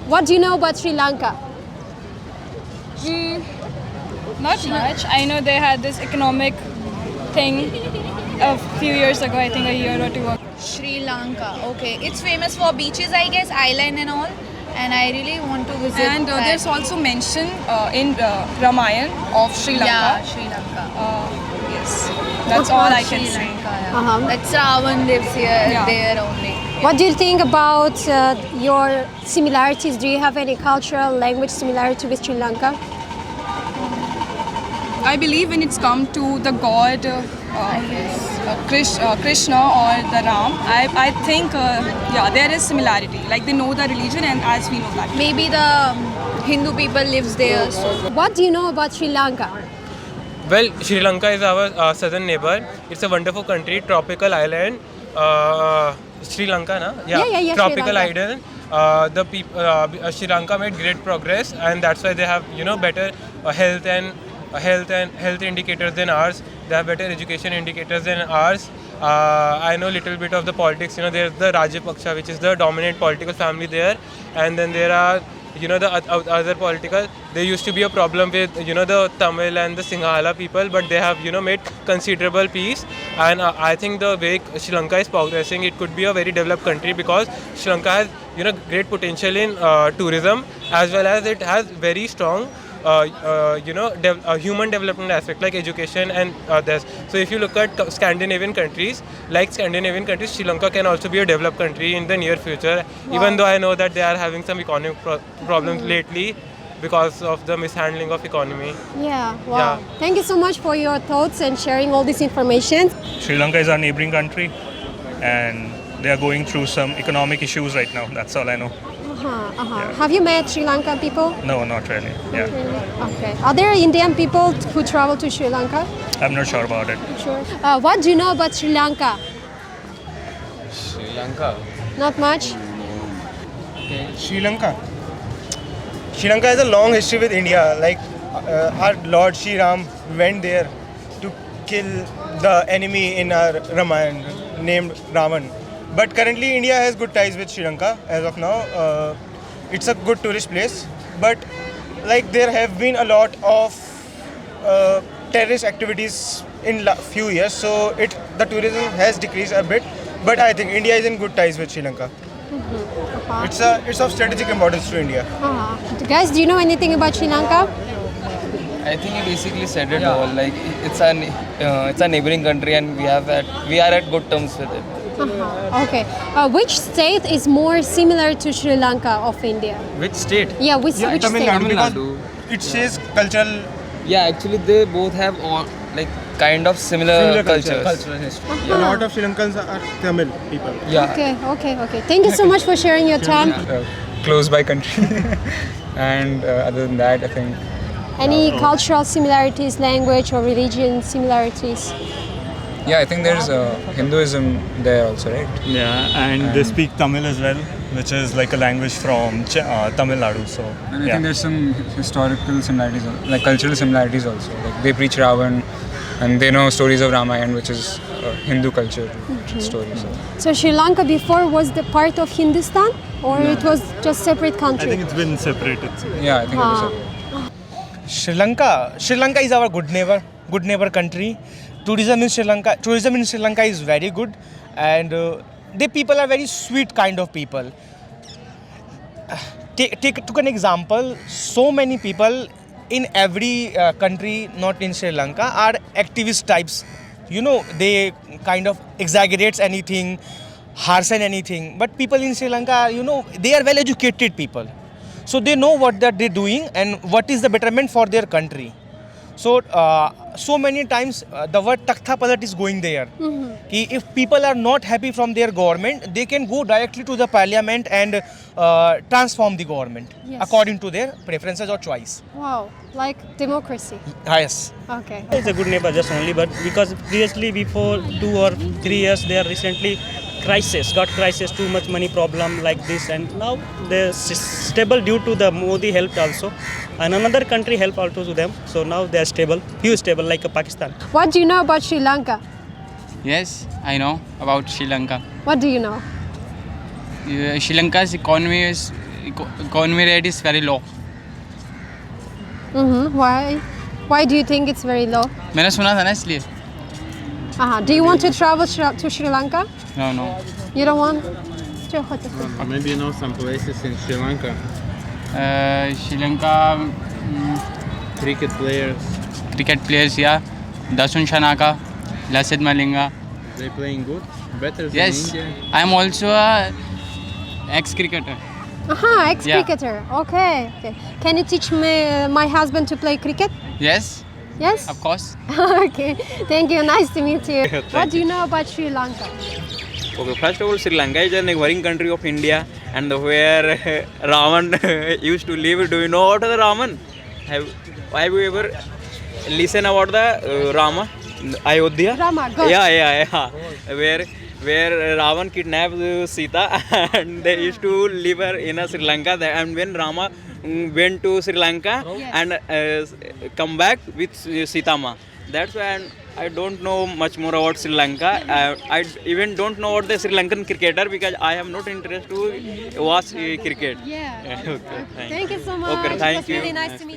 What do you know about Sri Lanka? Not much. I know they had this economic thing a few years ago, I think a year or two ago. Sri Lanka. Okay, it's famous for beaches, I guess, island and all. And I really want to visit. And that. there's also mention in Ramayana of Sri Lanka. Yeah, Sri Lanka. Yes, that's all I can Sri say. Lanka, yeah. Uh-huh. That's Ravan lives here, Yeah. there only. What do you think about your similarities? Do you have any cultural language similarity with Sri Lanka? I believe when it's come to the god Krishna or the Ram, I think there is similarity. Like they know the religion and as we know that. Maybe the Hindu people lives there. So. What do you know about Sri Lanka? Well, Sri Lanka is our southern neighbor. It's a wonderful country, tropical island. Sri Lanka, na? Yeah, Tropical Sri Lanka. island. The people, Sri Lanka made great progress, and that's why they have better health indicators than ours. They have better education indicators than ours. I know little bit of the politics. There's the Rajapaksa, which is the dominant political family there, and then there are the other political. There used to be a problem with the Tamil and the Sinhala people, but they have made considerable peace. And I think the way Sri Lanka is progressing, it could be a very developed country because Sri Lanka has great potential in tourism, as well as it has very strong human development aspect like education and others. So if you look at Scandinavian countries, Sri Lanka can also be a developed country in the near future. Wow. Even though I know that they are having some economic problems lately because of the mishandling of economy. Yeah, wow. Yeah. Thank you so much for your thoughts and sharing all this information. Sri Lanka is our neighboring country and they are going through some economic issues right now. That's all I know. Yeah. Have you met Sri Lankan people? No, not really. Yeah, Okay. Are there Indian people who travel to Sri Lanka? I'm not sure about it. Sure. What do you know about Sri Lanka? Sri Lanka. Not much. Sri Lanka. Sri Lanka has a long history with India. Like our Lord Sri Ram went there to kill the enemy in our Ramayana named Ravan. But currently India has good ties with Sri Lanka as of now. It's a good tourist place. But like there have been a lot of terrorist activities in few years. So the tourism has decreased a bit. But I think India is in good ties with Sri Lanka. It's of strategic importance to India. Guys, do you know anything about Sri Lanka? I think you basically said it all. Like it's a neighboring country, and we are at good terms with it. Okay. Which state is more similar to Sri Lanka of India? Which state? Yeah, which Tamil state? Nadu, because Nadu. it says cultural. Yeah, actually they both have all kind of similar cultures. Cultural history. A lot of Sri Lankans are Tamil people. Yeah. Okay. Thank you so much for sharing your time. Close by country. And other than that, I think Any cultural similarities, language or religion similarities? I think there's Hinduism there also, right? Yeah, and they speak Tamil as well, which is like a language from Tamil Nadu. So, And I think there's some historical similarities, like cultural similarities also. Like they preach Ravan, and they know stories of Ramayana, which is Hindu culture story. So Sri Lanka before was the part of Hindustan, or it was just separate country? I think it's been separated. Yeah, I think it was a Sri Lanka is our good neighbor country. Tourism in Sri Lanka is very good, and the people are very sweet kind of people. Take an example. So many people in every country, not in Sri Lanka, are activist types. They kind of exaggerates anything, harsh and anything. But people in Sri Lanka, they are well-educated people. So they know what they're doing and what is the betterment for their country. So, so many times the word Takhta Palat is going there. Ki if people are not happy from their government, they can go directly to the parliament and transform the government according to their preferences or choice. Wow, like democracy. Yes. Okay. It's a good neighbor just only, but because previously before 2 or 3 years they are recently got crisis, too much money problem like this, and now they're stable due to the Modi help also, and another country help also to them, so now they are stable like Pakistan. What do you know about Sri Lanka? Yes, I know about Sri Lanka. What do you know? Sri Lanka's economy is economy rate is very low. Why? Why do you think it's very low? मैंने सुना था ना इसलिए. Do you want to travel to Sri Lanka? No. You don't want? Maybe you know some places in Sri Lanka. Sri Lanka Cricket players. cricket players, yeah. Dasun Shanaka, Lasith Malinga. They playing good, better than Yes, India. I am also a ex-cricketer. Ex-cricketer. Okay. Can you teach me my husband to play cricket? Yes, Yes. of course. Okay. Thank you. Nice to meet you. What do you know about Sri Lanka? Okay, first of all, Sri Lanka is a neighboring country of India, and where Raman used to live. Do you know about the Raman? Have you ever listened about the Rama, Ayodhya? Rama, God. Yeah. Where Ravan kidnapped Sita, and they used to live in Sri Lanka. And when Rama went to Sri Lanka and come back with Sita Ma. That's why I don't know much more about Sri Lanka. I even don't know about the Sri Lankan cricketer because I have not interest to watch cricket. Yeah. Okay, Thank you so much. Okay, thank It was really you. nice to meet you.